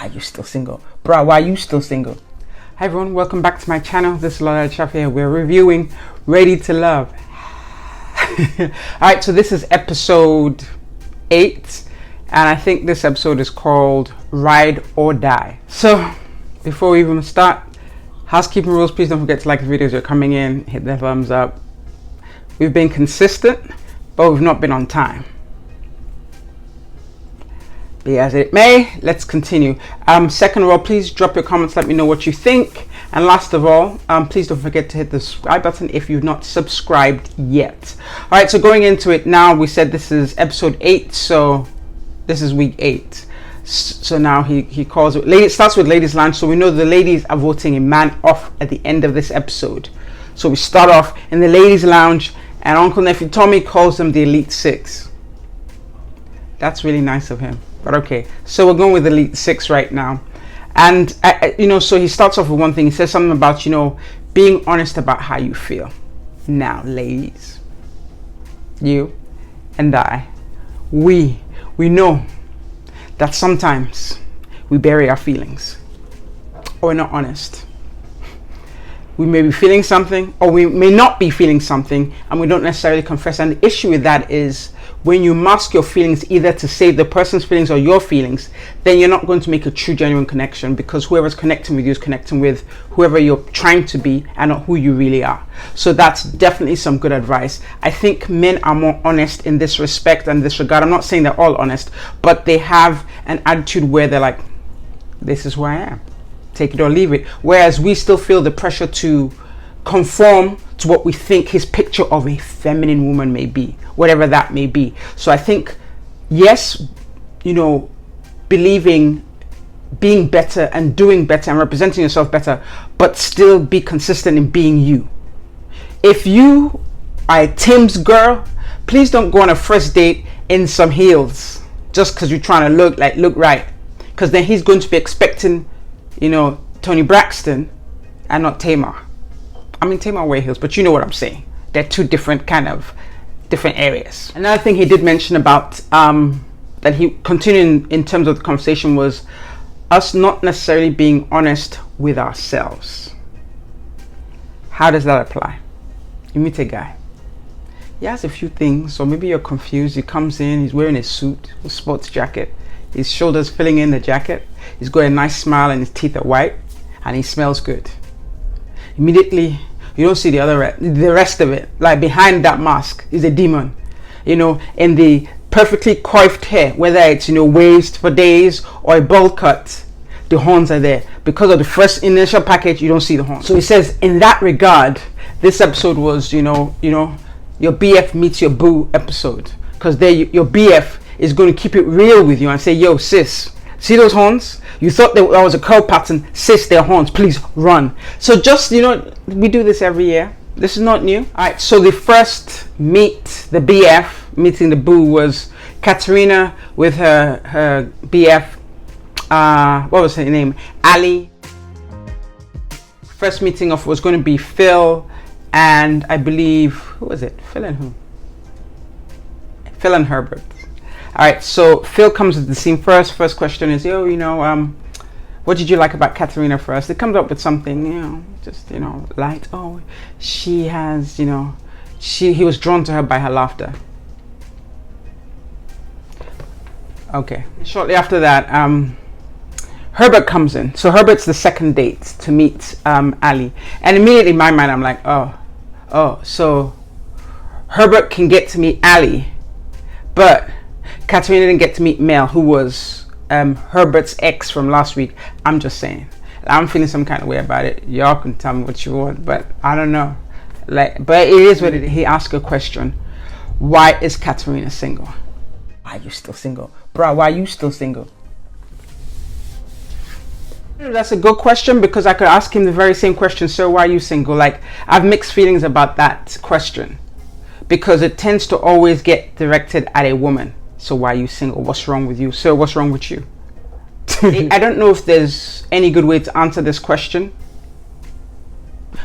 Why are you still single? Bruh, why are you still single? Hi everyone, welcome back to my channel. This is LolaAjisafe here. We're reviewing Ready to Love. Alright, so this is episode 8. And I think this episode is called Ride or Die. So, before we even start, housekeeping rules, please don't forget to like the videos you're coming in. Hit the thumbs up. We've been consistent, but we've not been on time. Be as it may, let's continue. Second of all, please drop your comments, let me know what you think. And last of all, please don't forget to hit the subscribe button if you've not subscribed yet. All right, so going into it now, we said this is episode 8, so this is week 8. So now he calls it, it starts with ladies lounge, so we know the ladies are voting a man off at the end of this episode. So we start off in the ladies lounge, and Uncle Nephew Tommy calls them the Elite 6. That's really nice of him. But okay, so we're going with Elite 6 right now. And, so he starts off with one thing. He says something about, being honest about how you feel. Now, ladies, you and I, we know that sometimes we bury our feelings or we're not honest. We may be feeling something or we may not be feeling something and we don't necessarily confess. And the issue with that is when you mask your feelings either to save the person's feelings or your feelings, then you're not going to make a true genuine connection, because whoever's connecting with you is connecting with whoever you're trying to be and not who you really are. So that's definitely some good advice. I think men are more honest in this respect and this regard. I'm not saying they're all honest, but they have an attitude where they're like, this is who I am. Take it or leave it. Whereas we still feel the pressure to conform to what we think his picture of a feminine woman may be, whatever that may be. So I think, yes, believing, being better and doing better and representing yourself better, but still be consistent in being you. If you are a Tim's girl, please don't go on a first date in some heels just because you're trying to look right, because then he's going to be expecting Tony Braxton and not Tamar. I mean, Tamar wear heels, but you know what I'm saying. They're two different areas. Another thing he did mention about that he continued in terms of the conversation was us not necessarily being honest with ourselves. How does that apply? You meet a guy. He has a few things, or maybe you're confused. He comes in, he's wearing a suit, a sports jacket, his shoulders filling in the jacket. He's got a nice smile and his teeth are white, and he smells good. Immediately, you don't see the rest of it. Like behind that mask is a demon. In the perfectly coiffed hair, whether it's waves for days or a bowl cut, the horns are there. Because of the first initial package, you don't see the horns. So he says, in that regard, this episode was, your BF meets your boo episode, because there your BF is going to keep it real with you and say, yo, sis, see those horns? You thought that was a curl pattern. Sis, they're horns. Please run. So just, we do this every year. This is not new. All right, so the first meet, the BF, meeting the boo, was Katerina with her BF. What was her name? Ali. First meeting off was going to be Phil and I believe, who was it? Phil and who? Phil and Herbert. All right, so Phil comes with the scene first. First question is, what did you like about Katerina first? It comes up with something, light. Oh, she has, he was drawn to her by her laughter. Okay, shortly after that, Herbert comes in. So Herbert's the second date to meet Ali. And immediately in my mind, I'm like, oh, so Herbert can get to meet Ali, but Katerina didn't get to meet Mel, who was Herbert's ex from last week. I'm just saying. I'm feeling some kind of way about it. Y'all can tell me what you want, but I don't know. But it is what it is. He asked a question. Why is Katerina single? Why are you still single? Bruh, why are you still single? That's a good question, because I could ask him the very same question. Sir, why are you single? I have mixed feelings about that question, because it tends to always get directed at a woman. So why are you single? What's wrong with you? Sir, what's wrong with you? I don't know if there's any good way to answer this question.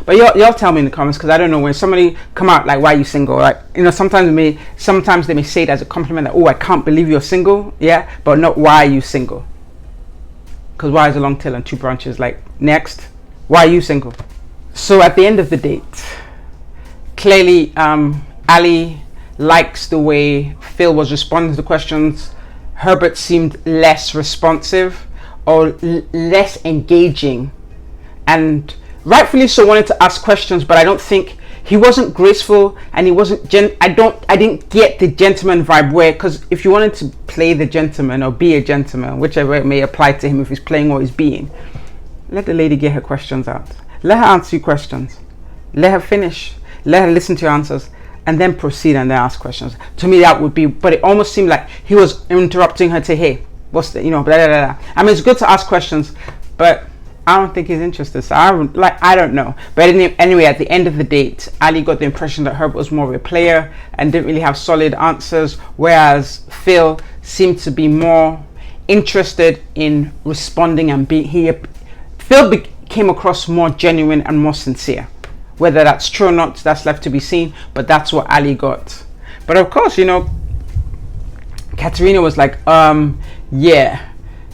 But y'all tell me in the comments, because I don't know, when somebody come out like, why are you single? Sometimes they may say it as a compliment, like, oh, I can't believe you're single. Yeah, but not why are you single? Because why is a long tail and 2 branches? Like, next, why are you single? So at the end of the date, clearly Ali likes the way Phil was responding to the questions. Herbert seemed less responsive or less engaging, and rightfully so wanted to ask questions, but I don't think he wasn't graceful, and he wasn't I didn't get the gentleman vibe, where, because if you wanted to play the gentleman or be a gentleman, whichever it may apply to him, if he's playing or he's being, let the lady get her questions out. Let her answer you questions. Let her finish. Let her listen to your answers, and then proceed and then ask questions. To me, that would be, but it almost seemed like he was interrupting her to, hey, what's the, blah, blah, blah. I mean, it's good to ask questions, but I don't think he's interested. So I don't know. But anyway, at the end of the date, Ali got the impression that Herbert was more of a player and didn't really have solid answers, whereas Phil seemed to be more interested in responding and Phil came across more genuine and more sincere. Whether that's true or not, that's left to be seen, but that's what Ali got. But of course, Katerina was like, yeah,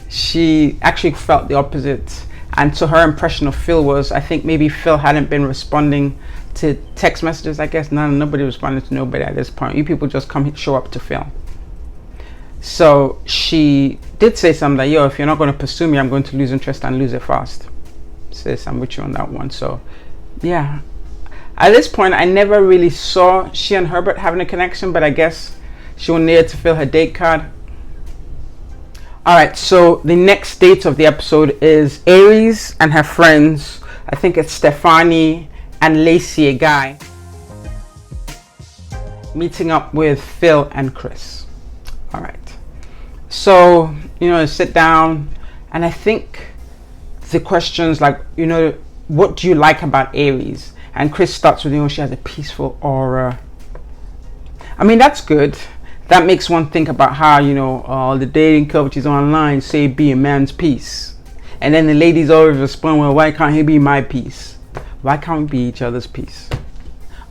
she actually felt the opposite. And so her impression of Phil was, I think maybe Phil hadn't been responding to text messages, I guess. Nobody responded to nobody at this point. You people just show up to Phil. So she did say something like, yo, if you're not going to pursue me, I'm going to lose interest and lose it fast. Sis, I'm with you on that one. So yeah, at this point, I never really saw she and Herbert having a connection, but I guess she will need to fill her date card. Alright, so the next date of the episode is Aries and her friends. I think it's Stefani and Lacey, a guy, meeting up with Phil and Chris. Alright, so, sit down, and I think the questions like, what do you like about Aries? And Chris starts with, she has a peaceful aura. I mean, that's good. That makes one think about how, all the dating coaches online say be a man's piece. And then the ladies always respond, well, why can't he be my piece? Why can't we be each other's piece?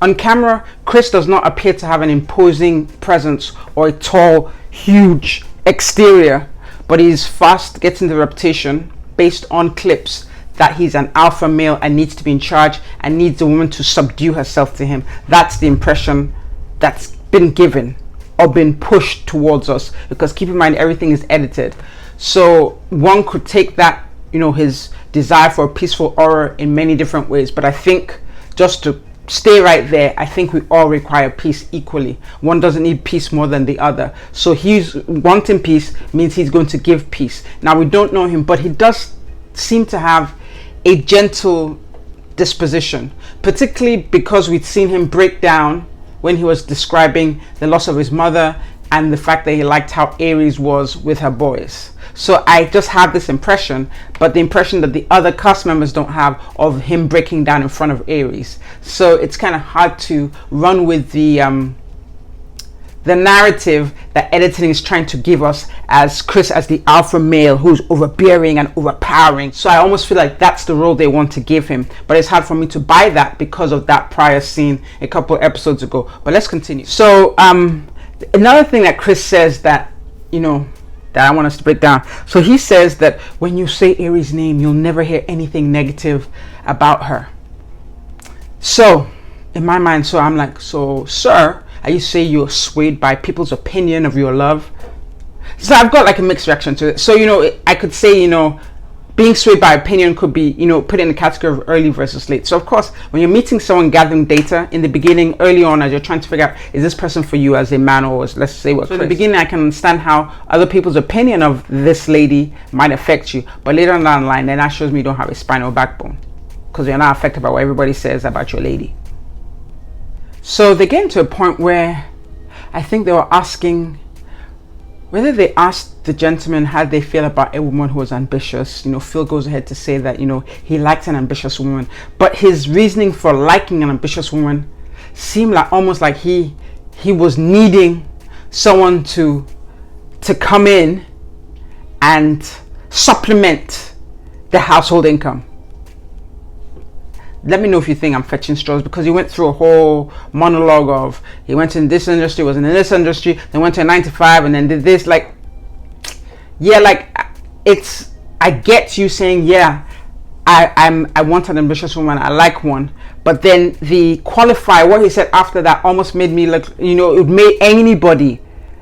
On camera, Chris does not appear to have an imposing presence or a tall, huge exterior, but he's fast getting the reputation based on clips that he's an alpha male and needs to be in charge and needs a woman to subdue herself to him. That's the impression that's been given or been pushed towards us, because keep in mind, everything is edited. So one could take that, his desire for a peaceful aura in many different ways. But I think, just to stay right there, I think we all require peace equally. One doesn't need peace more than the other. So he's wanting peace means he's going to give peace. Now, we don't know him, but he does seem to have a gentle disposition, particularly because we'd seen him break down when he was describing the loss of his mother and the fact that he liked how Aries was with her boys. So I just have this impression, but the impression that the other cast members don't have, of him breaking down in front of Aries. So it's kind of hard to run with the narrative that editing is trying to give us as Chris as the alpha male who's overbearing and overpowering. So I almost feel like that's the role they want to give him, but it's hard for me to buy that because of that prior scene a couple episodes ago. But let's continue. So another thing that Chris says that that I want us to break down. So he says that when you say Aries' name, you'll never hear anything negative about her. So in my mind, so I'm like, so sir, are you saying you're swayed by people's opinion of your love? So I've got like a mixed reaction to it. So, I could say, being swayed by opinion could be, put in the category of early versus late. So of course, when you're meeting someone, gathering data in the beginning, early on, as you're trying to figure out, is this person for you as a man, or let's say what? So in the beginning, I can understand how other people's opinion of this lady might affect you. But later on down the line, then that shows me you don't have a spinal backbone, because you're not affected by what everybody says about your lady. So they get to a point where I think they were asking whether they asked the gentleman how they feel about a woman who was ambitious. Phil goes ahead to say that, he likes an ambitious woman, but his reasoning for liking an ambitious woman seemed like almost like he was needing someone to come in and supplement the household income. Let me know if you think I'm fetching straws, because he went through a whole monologue of he went in this industry, was in this industry, then went to a 9 to 5, and then did this. Like, yeah, like it's I get you saying, yeah, I want an ambitious woman, I like one, but then the qualifier, what he said after that, almost made me look, it made anybody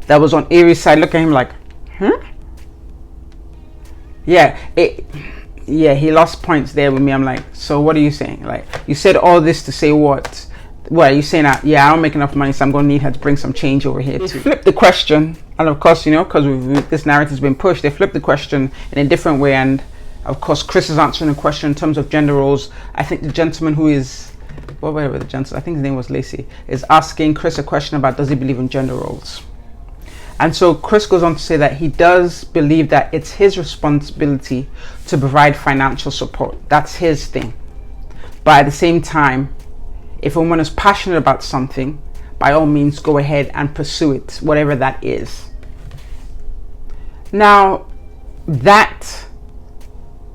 that was on Aries' side look at him like, yeah, he lost points there with me. I'm like, so what are you saying? Like, you said all this to say what? What are you saying? That, yeah, I don't make enough money, so I'm going to need her to bring some change over here. To flip the question, and of course, because this narrative has been pushed, they flip the question in a different way, and of course, Chris is answering the question in terms of gender roles. I think the gentleman who is, whatever the gentleman, I think his name was Lacey, is asking Chris a question about does he believe in gender roles. And so Chris goes on to say that he does believe that it's his responsibility to provide financial support. That's his thing. But at the same time, if a woman is passionate about something, by all means, go ahead and pursue it, whatever that is. Now, that,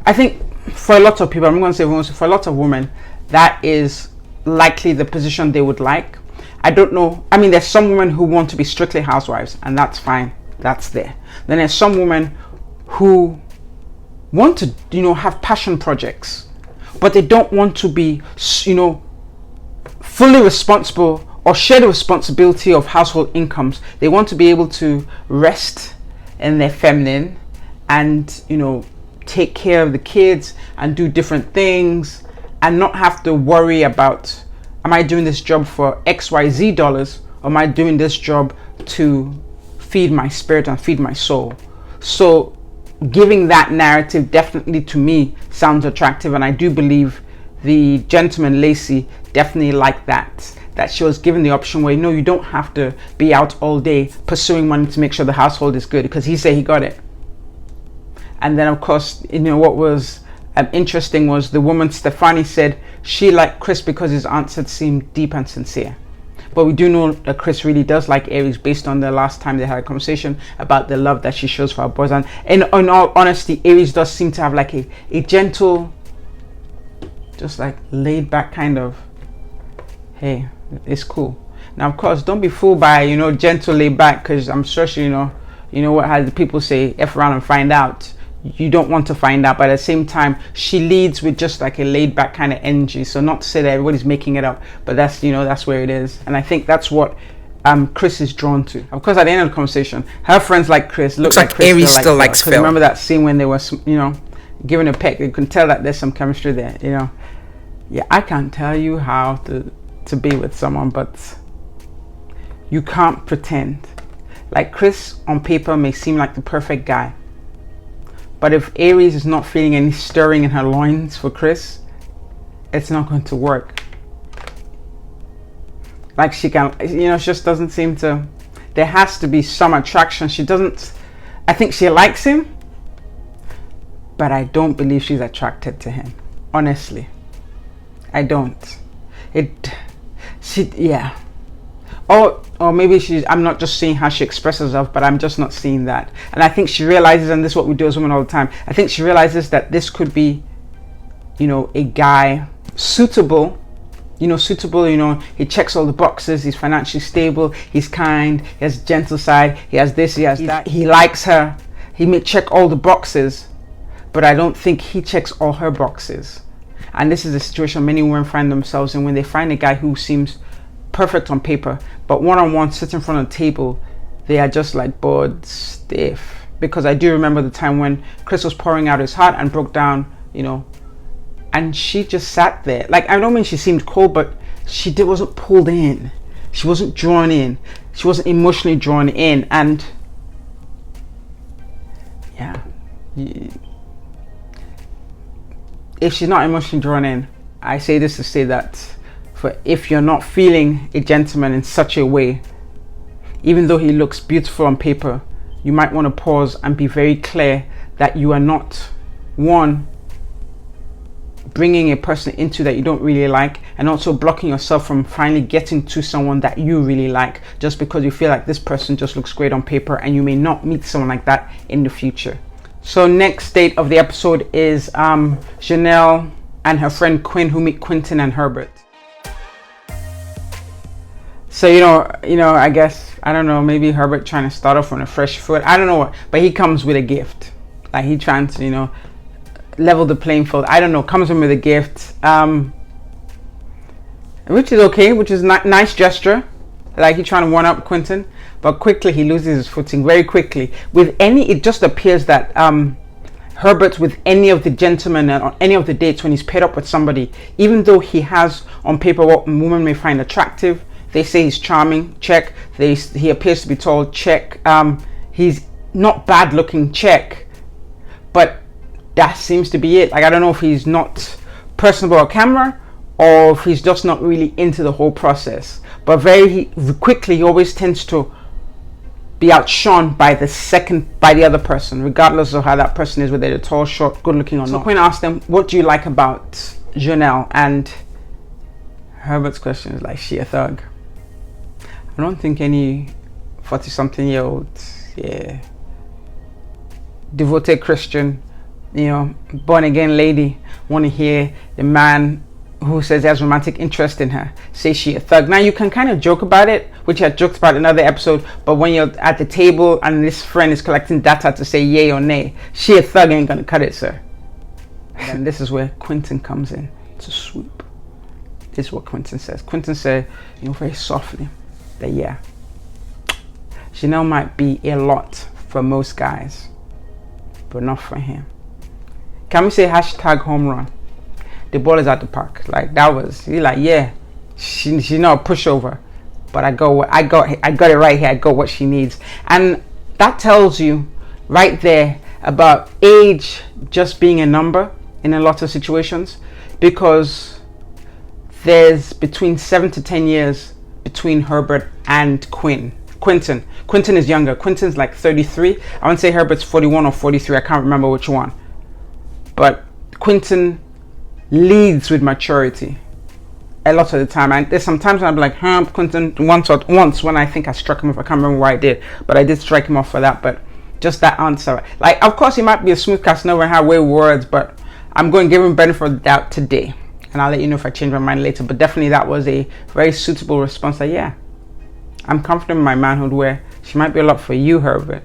I think for a lot of people, I'm going to say for a lot of women, that is likely the position they would like. I don't know. I mean, there's some women who want to be strictly housewives, and that's fine. That's there. Then there's some women who want to, have passion projects, but they don't want to be, fully responsible or share the responsibility of household incomes. They want to be able to rest in their feminine and, take care of the kids and do different things and not have to worry about, am I doing this job for XYZ dollars, or am I doing this job to feed my spirit and feed my soul? So giving that narrative definitely to me sounds attractive, and I do believe the gentleman Lacey definitely liked that she was given the option where you don't have to be out all day pursuing money to make sure the household is good, because he said he got it. And then of course, what was interesting was the woman Stefani said she liked Chris because his answers seemed deep and sincere. But we do know that Chris really does like Aries based on the last time they had a conversation about the love that she shows for her boys. And in all honesty, Aries does seem to have like a gentle, just like laid back kind of, hey, it's cool. Now of course, don't be fooled by gentle laid back, because I'm sure she what how the people say, F around and find out. You don't want to find out, but at the same time she leads with just like a laid back kind of energy. So not to say that everybody's making it up, but that's that's where it is. And I think that's what Chris is drawn to. Of course, at the end of the conversation, her friends like Chris looks like Chris Aries still likes Phil. Remember that scene when they were giving a peck? You can tell that there's some chemistry there. Yeah, I can't tell you how to be with someone, but you can't pretend. Like Chris on paper may seem like the perfect guy, but if Aries is not feeling any stirring in her loins for Chris, it's not going to work. Like she can, she just doesn't seem to, there has to be some attraction. I think she likes him, but I don't believe she's attracted to him. Honestly, I don't. Yeah. Or maybe I'm not just seeing how she expresses herself, but I'm just not seeing that. And I think she realizes, and this is what we do as women all the time, I think she realizes that this could be, a guy suitable, he checks all the boxes, he's financially stable, he's kind, he has a gentle side, he has this, he has that, he likes her, he may check all the boxes, but I don't think he checks all her boxes. And this is a situation many women find themselves in when they find a guy who seems perfect on paper, but one-on-one, sit in front of the table, they are just like bored stiff. Because I do remember the time when Chris was pouring out his heart and broke down, and she just sat there. Like, I don't mean she seemed cold, but she wasn't pulled in, she wasn't drawn in, she wasn't emotionally drawn in. And yeah, if she's not emotionally drawn in, I say this to say that if you're not feeling a gentleman in such a way, even though he looks beautiful on paper, you might want to pause and be very clear that you are not, one, bringing a person into that you don't really like, and also blocking yourself from finally getting to someone that you really like just because you feel like this person just looks great on paper, and you may not meet someone like that in the future. So next date of the episode is Janelle and her friend Quinn, who meet Quentin and Herbert. So I guess, I don't know, maybe Herbert trying to start off on a fresh foot, I don't know what, but he comes with a gift. Like he trying to level the playing field. I don't know, comes in with a gift, which is okay, which is nice gesture. Like he's trying to one up Quinton, but quickly he loses his footing very quickly. It just appears that Herbert, with any of the gentlemen on any of the dates when he's paired up with somebody, even though he has on paper what women may find attractive, they say he's charming, check. He appears to be tall, check. He's not bad looking, check. But that seems to be it. Like, I don't know if he's not personable on camera or if he's just not really into the whole process. But very quickly, he always tends to be outshone by the other person, regardless of how that person is, whether they're tall, short, good looking or not. So Quinn asked them, what do you like about Janelle? And Herbert's question is like, she a thug. I don't think any 40-something-year-old, devoted Christian, born again lady want to hear the man who says he has romantic interest in her say she a thug. Now you can kind of joke about it, which I joked about in another episode, but when you're at the table and this friend is collecting data to say yay or nay, she a thug ain't gonna cut it, sir. And this is where Quinton comes in to swoop. This is what Quinton says. Quinton said, very softly, that Janelle might be a lot for most guys, but not for him. Can we say #home run? The ball is at the park. Like, that was, he's like, she's not a pushover, but I got it right here. I got what she needs. And that tells you right there about age just being a number in a lot of situations, because there's between 7 to 10 years between Herbert and Quinton. Quinton is younger. Quinton's like 33. I wouldn't say Herbert's 41 or 43. I can't remember which one. But Quinton leads with maturity a lot of the time. And there's sometimes I'm like, Quinton, once when I think I struck him off. I can't remember why I did, but I did strike him off for that. But just that answer. Like, of course, he might be a smooth Casanova and have way words, but I'm going to give him benefit of the doubt today. And I'll let you know if I change my mind later. But definitely that was a very suitable response. Like, I'm confident in my manhood, where she might be a lot for you, Herbert,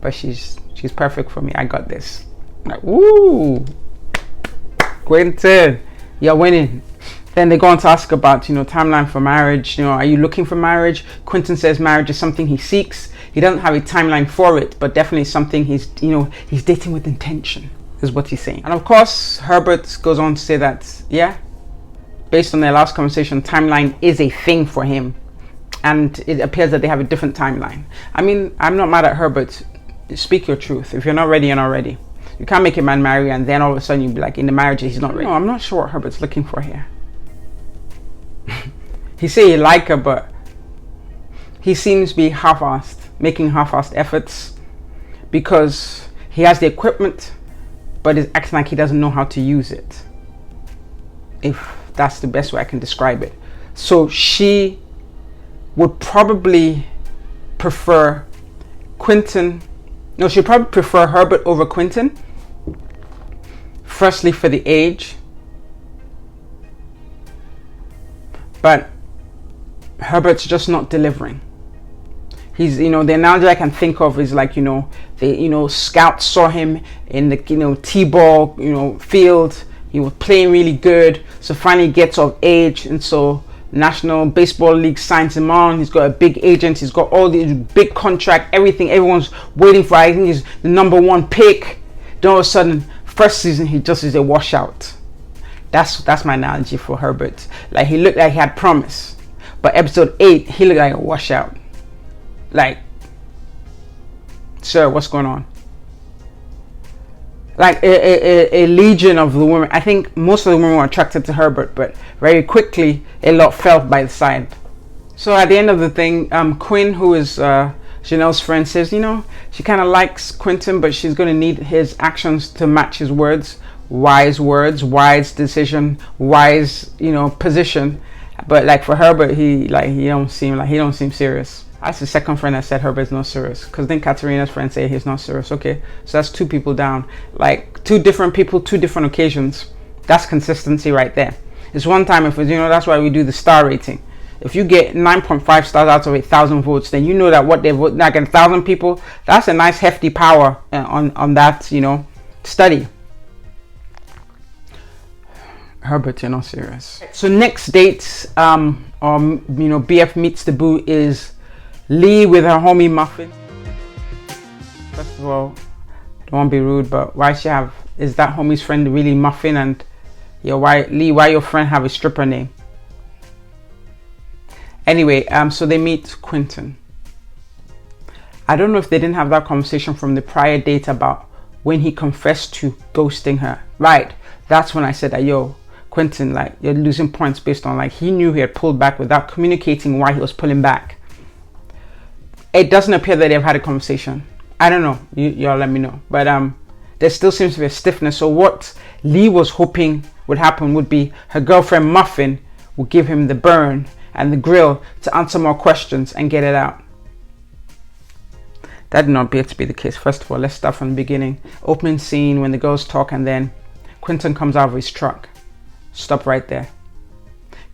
but she's perfect for me. I got this. Like, woo, Quinton, you're winning. Then they go on to ask about, timeline for marriage. Are you looking for marriage? Quinton says marriage is something he seeks. He doesn't have a timeline for it, but definitely something he's dating with intention, is what he's saying. And of course, Herbert goes on to say that, based on their last conversation, timeline is a thing for him. And it appears that they have a different timeline. I mean, I'm not mad at Herbert. Speak your truth. If you're not ready, you're not ready. You can't make a man marry and then all of a sudden you'll be like, in the marriage he's not ready. No, I'm not sure what Herbert's looking for here. He say he like her, but he seems to be half-assed, making half-assed efforts, because he has the equipment, but is acting like he doesn't know how to use it. If that's the best way I can describe it. So she would probably prefer she'd probably prefer Herbert over Quinton. Firstly, for the age. But Herbert's just not delivering. He's, the analogy I can think of is like, the, scouts saw him in the, T-ball, field. He was playing really good. So finally he gets of age. And so National Baseball League signs him on. He's got a big agent. He's got all these big contract, everything. Everyone's waiting for. I think he's the #1 pick. Then all of a sudden, first season, he just is a washout. That's my analogy for Herbert. Like, he looked like he had promise, but episode 8, he looked like a washout. Like, sir, what's going on? Like a legion of the women. I think most of the women were attracted to Herbert, but very quickly a lot fell by the side. So at the end of the thing, Quinn, who is Janelle's friend, says, she kind of likes Quinton, but she's going to need his actions to match his words. Wise decision, wise, position. But like for Herbert, he don't seem serious. That's the second friend that said Herbert's not serious, because then Katerina's friend said he's not serious. Okay, so that's 2 people down. Like, 2 different people, 2 different occasions. That's consistency right there. It's one time if it's, that's why we do the star rating. If you get 9.5 stars out of 1,000 votes, then you know that what they vote, like 1,000 people, that's a nice hefty power on that, study. Herbert, you're not serious. So next date, BF meets the boo is Lee with her homie Muffin. First of all, don't want to be rude, but is that homie's friend really Muffin? And why your friend have a stripper name? Anyway, so they meet Quentin. I don't know if they didn't have that conversation from the prior date about when he confessed to ghosting her. Right, that's when I said that, Quentin, like, you're losing points based on, like, he knew he had pulled back without communicating why he was pulling back. It doesn't appear that they've had a conversation. I don't know, y'all let me know. But there still seems to be a stiffness. So what Lee was hoping would happen would be her girlfriend Muffin will give him the burn and the grill to answer more questions and get it out. That did not appear to be the case. First of all, let's start from the beginning. Opening scene when the girls talk and then Quentin comes out of his truck. Stop right there.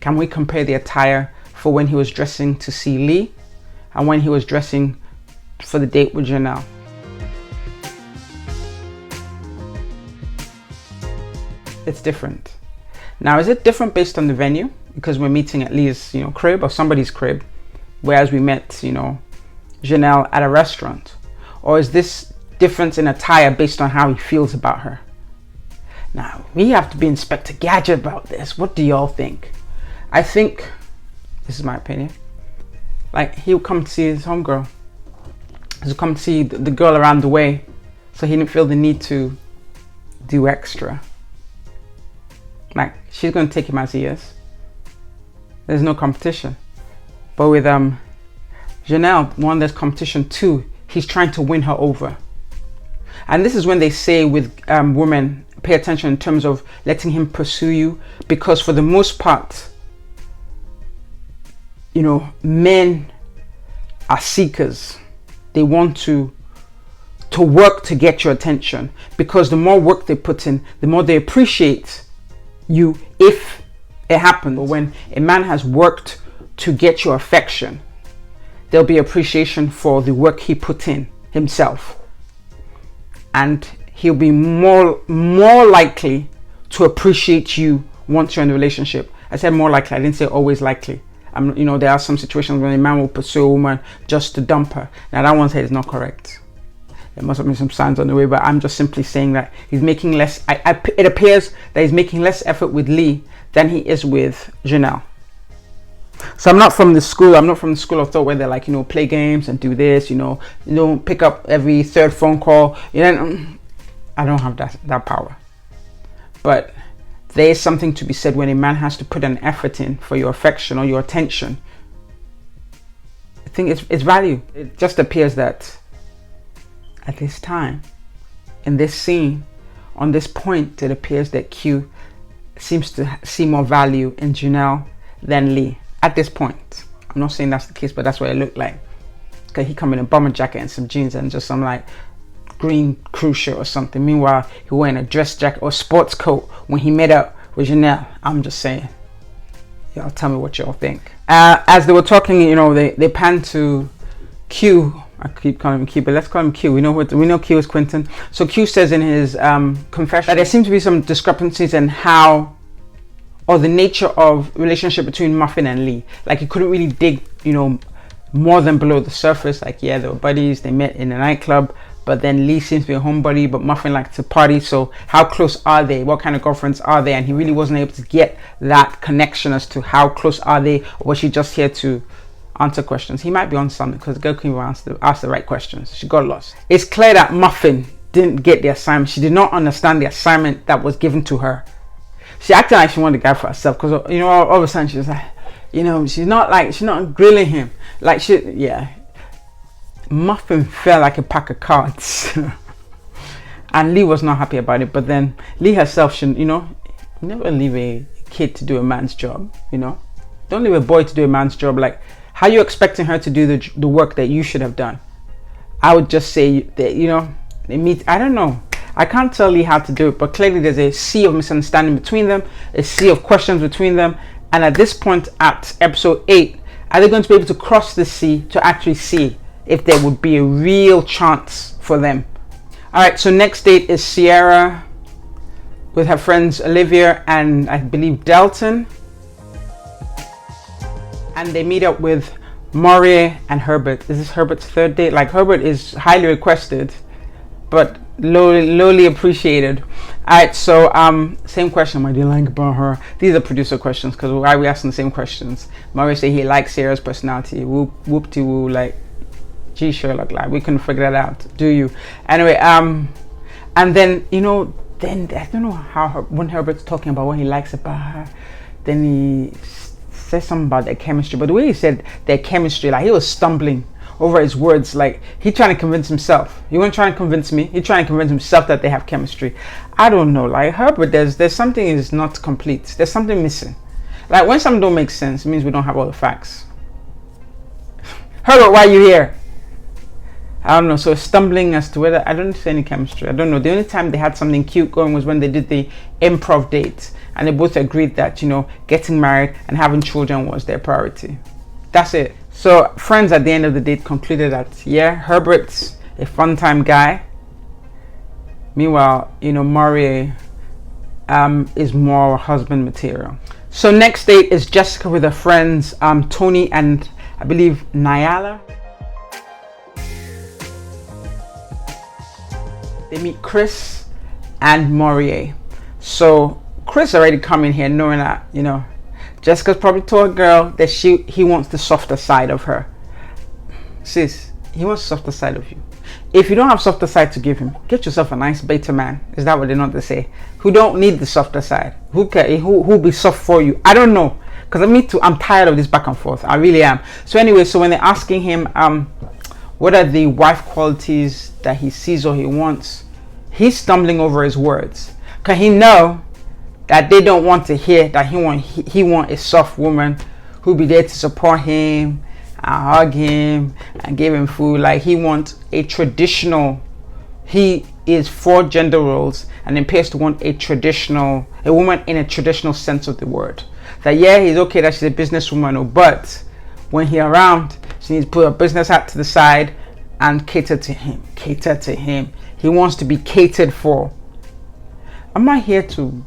Can we compare the attire for when he was dressing to see Lee and when he was dressing for the date with Janelle? It's different. Now, is it different based on the venue? Because we're meeting at Lee's, crib or somebody's crib, whereas we met, Janelle at a restaurant? Or is this difference in attire based on how he feels about her? Now, we have to be Inspector Gadget about this. What do y'all think? I think, this is my opinion, like, he'll come to see his homegirl. He'll come to see the girl around the way, so he didn't feel the need to do extra. Like, she's going to take him as he is. There's no competition. But with Janelle, one, there's competition. Two, he's trying to win her over. And this is when they say with women, pay attention in terms of letting him pursue you, because for the most part, men are seekers. They want to work to get your attention, because the more work they put in, the more they appreciate you if it happens. But when a man has worked to get your affection, there'll be appreciation for the work he put in himself, and he'll be more likely to appreciate you once you're in a relationship. I said more likely, I didn't say always likely. There are some situations when a man will pursue a woman just to dump her. Now that one said is not correct. There must have been some signs on the way, but I'm just simply saying that he's making less, it appears that he's making less effort with Lee than he is with Janelle. So I'm not from the school of thought where they're like, play games and do this, pick up every third phone call. I don't have that power. But there is something to be said when a man has to put an effort in for your affection or your attention. I think it's value. It just appears that at this time, in this scene, on this point, it appears that Q seems to see more value in Janelle than Lee. At this point, I'm not saying that's the case, but that's what it looked like. Okay, he come in a bomber jacket and some jeans and just some like green crew shirt or something. Meanwhile, he wearing a dress jacket or sports coat when he met up with Janelle. I'm just saying. Y'all tell me what y'all think. As they were talking, they pan to Q. I keep calling him Q, but let's call him Q. We know Q is Quentin. So Q says in his confession that there seems to be some discrepancies in how, or the nature of relationship between Muffin and Lee. Like, he couldn't really dig, more than below the surface. Like, yeah, they were buddies, they met in a nightclub, but then Lee seems to be a homebody, but Muffin likes to party. So how close are they? What kind of girlfriends are they? And he really wasn't able to get that connection as to how close are they, or was she just here to answer questions? He might be on something, because the girl couldn't even ask the right questions. She got lost. It's clear that Muffin didn't get the assignment. She did not understand the assignment that was given to her. She acted like she wanted the guy for herself, because all of a sudden she's like, she's not grilling him. Like, Muffin felt like a pack of cards. And Lee was not happy about it. But then Lee herself should, never leave a kid to do a man's job. Don't leave a boy to do a man's job. Like, how are you expecting her to do the work that you should have done? I would just say that, they meet. I don't know. I can't tell Lee how to do it, but clearly there's a sea of misunderstanding between them, a sea of questions between them. And at this point, at episode 8, are they going to be able to cross the sea to actually see if there would be a real chance for them? All right, so next date is Sierra with her friends Olivia and I believe Delton. And they meet up with Maury and Herbert. Is this Herbert's third date? Like, Herbert is highly requested, but lowly appreciated. Alright, so same question. What do you like about her? These are producer questions, because why are we asking the same questions? Maury say he likes Sarah's personality. Whoop de woo, like, gee, Sherlock, like, we couldn't figure that out, do you? Anyway, and then, you know, then I don't know how when Herbert's talking about what he likes about her, then he says something about their chemistry. But the way he said their chemistry, like, he was stumbling over his words, like he trying to convince himself. He wasn't trying to convince me. He trying to convince himself that they have chemistry. I don't know. Like, Herbert, there's something is not complete. There's something missing. Like, when something don't make sense, it means we don't have all the facts. Herbert, why are you here? I don't know. So stumbling as to whether, I don't see any chemistry. I don't know. The only time they had something cute going was when they did the improv date, and they both agreed that, you know, getting married and having children was their priority. That's it. So friends at the end of the date concluded that, yeah, Herbert's a fun time guy. Meanwhile, you know, Maury is more husband material. So next date is Jessica with her friends Tony and I believe Nyala. They meet Chris and Maury. So Chris already coming here knowing that, you know, Jessica's probably told a girl that he wants the softer side of her. Sis, he wants the softer side of you. If you don't have softer side to give him, get yourself a nice beta man. Is that what they know to say? Who don't need the softer side. Who be soft for you? I don't know. Because me too, I'm tired of this back and forth. I really am. So anyway, so when they're asking him what are the wife qualities that he sees or he wants, he's stumbling over his words. Because he know that they don't want to hear that he want a soft woman who be there to support him and hug him and give him food. Like, he wants a traditional, he is for gender roles and appears to want a woman in a traditional sense of the word. That, yeah, he's okay that she's a businesswoman, but when he around, she needs to put her business hat to the side and cater to him. He wants to be catered for. I'm not here to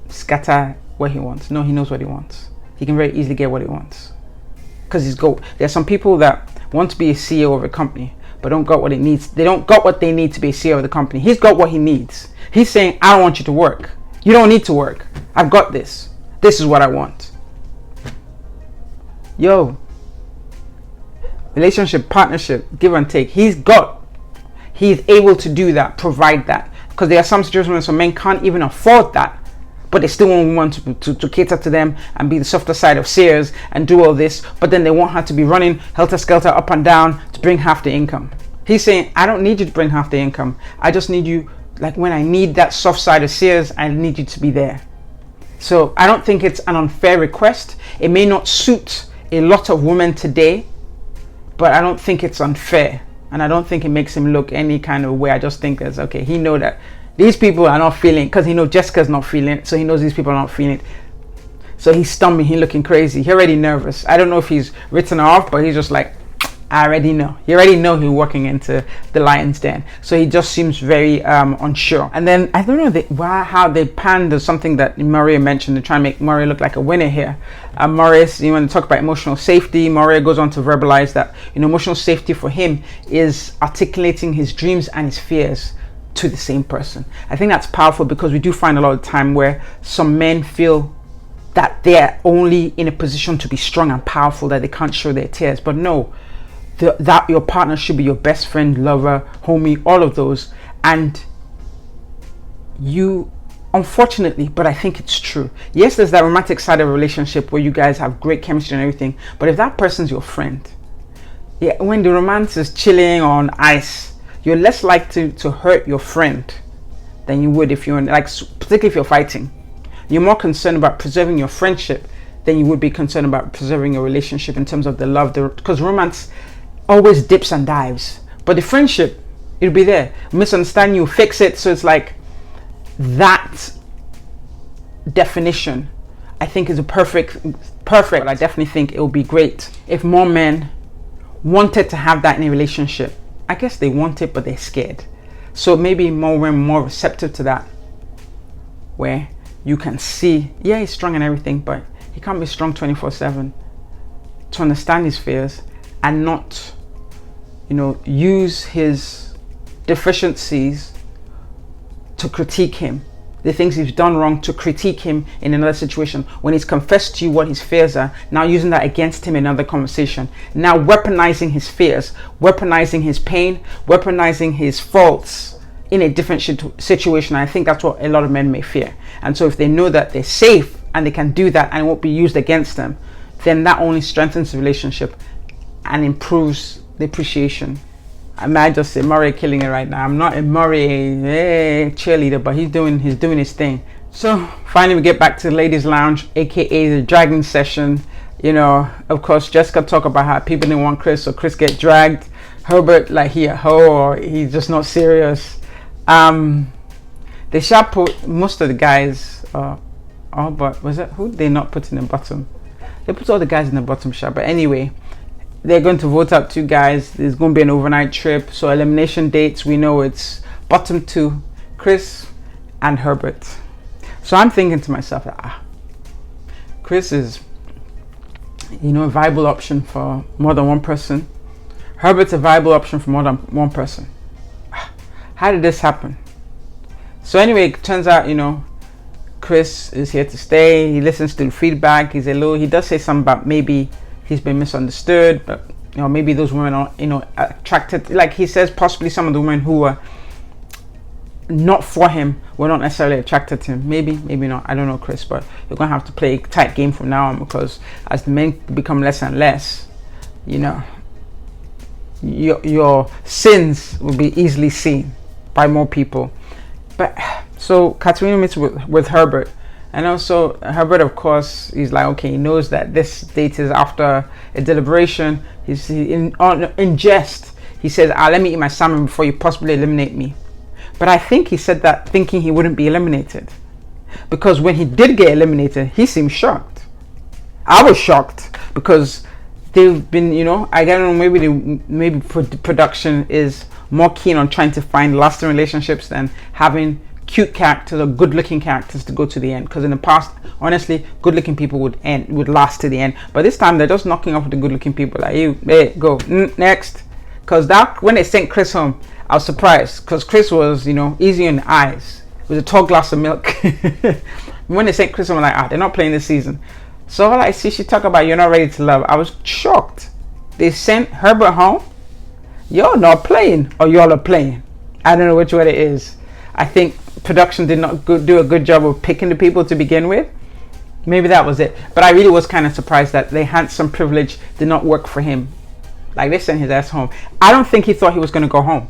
scatter what he wants. No, he knows what he wants. He can very easily get what he wants because he's gold. There's some people that want to be a CEO of a company but don't got what it needs. They don't got what they need to be a CEO of the company. He's got what he needs. He's saying, I don't want you to work. You don't need to work. I've got this. This is what I want. Yo, relationship, partnership, give and take. He's able to do that, provide that. Because there are some situations where some men can't even afford that, but they still want to cater to them and be the softer side of Sears and do all this, but then they want her to be running helter-skelter up and down to bring half the income. He's saying, I don't need you to bring half the income. I just need you, like when I need that soft side of Sears, I need you to be there. So I don't think it's an unfair request. It may not suit a lot of women today, but I don't think it's unfair. And I don't think it makes him look any kind of way. I just think that's okay. He know that these people are not feeling, because he knows Jessica's not feeling it, so he knows these people are not feeling it. So he's stumbling, he's looking crazy. He's already nervous. I don't know if he's written her off, but he's just like, I already know. You already know he's walking into the lion's den. So he just seems very unsure. And then I don't know how they panned something that Maria mentioned to try and make Maria look like a winner here. Maurice, you want to talk about emotional safety, Maria goes on to verbalize that, you know, emotional safety for him is articulating his dreams and his fears to the same person. I think that's powerful because we do find a lot of time where some men feel that they're only in a position to be strong and powerful, that they can't show their tears. But no, that your partner should be your best friend, lover, homie, all of those. And you, unfortunately, but I think it's true, yes, there's that romantic side of a relationship where you guys have great chemistry and everything, but if that person's your friend, yeah, when the romance is chilling on ice, you're less likely to hurt your friend than you would if you're like, particularly if you're fighting. You're more concerned about preserving your friendship than you would be concerned about preserving your relationship in terms of the love, because romance always dips and dives, but the friendship, it'll be there. Misunderstand you, fix it. So it's like that definition, I think, is a perfect. I definitely think it would be great if more men wanted to have that in a relationship. I guess they want it, but they're scared. So maybe more women more receptive to that where you can see, yeah, he's strong and everything, but he can't be strong 24/7. To understand his fears and not, use his deficiencies to critique him, the things he's done wrong, to critique him in another situation. When he's confessed to you what his fears are, now using that against him in another conversation, now weaponizing his fears, weaponizing his pain, weaponizing his faults in a different situation. I think that's what a lot of men may fear. And so if they know that they're safe and they can do that and it won't be used against them, then that only strengthens the relationship and improves the appreciation. I might just say Murray killing it right now. I'm not a Murray cheerleader, but he's doing his thing. So finally we get back to the ladies lounge, aka the dragging session. Of course Jessica talked about how people didn't want Chris, so Chris get dragged. Herbert like he a hoe or he's just not serious. They shall put most of the guys but was it who they not put in the bottom? They put all the guys in the bottom shot. But anyway, they're going to vote out 2 guys. There's going to be an overnight trip. So elimination dates, we know it's bottom 2, Chris and Herbert. So I'm thinking to myself, Chris is, a viable option for more than one person. Herbert's a viable option for more than one person. How did this happen? So anyway, it turns out, Chris is here to stay. He listens to the feedback. He does say something about maybe he's been misunderstood, but maybe those women are attracted, like he says, possibly some of the women who were not for him were not necessarily attracted to him. Maybe not, I don't know, Chris, but you're gonna have to play a tight game from now on, because as the men become less and less, your sins will be easily seen by more people. But so Katerina meets with Herbert, and also Herbert, of course, he's like, okay, he knows that this date is after a deliberation. In jest, he says, let me eat my salmon before you possibly eliminate me. But I think he said that thinking he wouldn't be eliminated, because when he did get eliminated, he seemed shocked. I was shocked because they've been, I don't know, maybe production is more keen on trying to find lasting relationships than having cute characters or good-looking characters to go to the end. Because in the past, honestly, good-looking people would last to the end. But this time, they're just knocking off the good-looking people. Like, you, hey, go next. Because when they sent Chris home, I was surprised, because Chris was, easy on the eyes. It was a tall glass of milk. When they sent Chris home, I'm like, they're not playing this season. So all I see, she talk about you're not ready to love. I was shocked. They sent Herbert home. You're not playing, or y'all are playing. I don't know which one it is. I think production did not do a good job of picking the people to begin with. Maybe that was it. But I really was kind of surprised that the handsome privilege did not work for him. Like, they sent his ass home. I don't think he thought he was going to go home.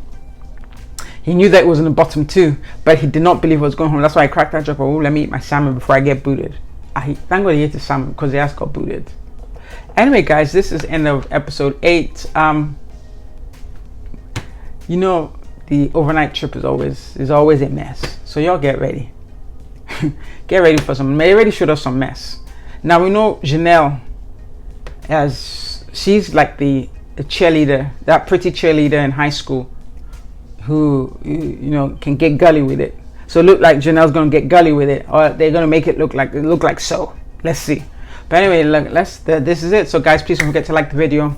He knew that it was in the bottom 2, but he did not believe it was going home. That's why I cracked that joke. Let me eat my salmon before I get booted. Thank God he ate the salmon, because the ass got booted. Anyway, guys, this is the end of episode 8. The overnight trip is always a mess. So y'all get ready. Get ready for some. They already showed us some mess. Now we know Janelle, she's like the cheerleader, that pretty cheerleader in high school, who can get gully with it. So look like Janelle's gonna get gully with it, or they're gonna make it look like so. Let's see. But anyway, this is it. So guys, please don't forget to like the video.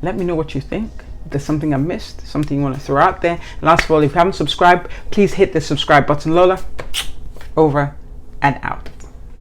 Let me know what you think. If there's something I missed, something you want to throw out there. And last of all, if you haven't subscribed, please hit the subscribe button. Lola, over and out.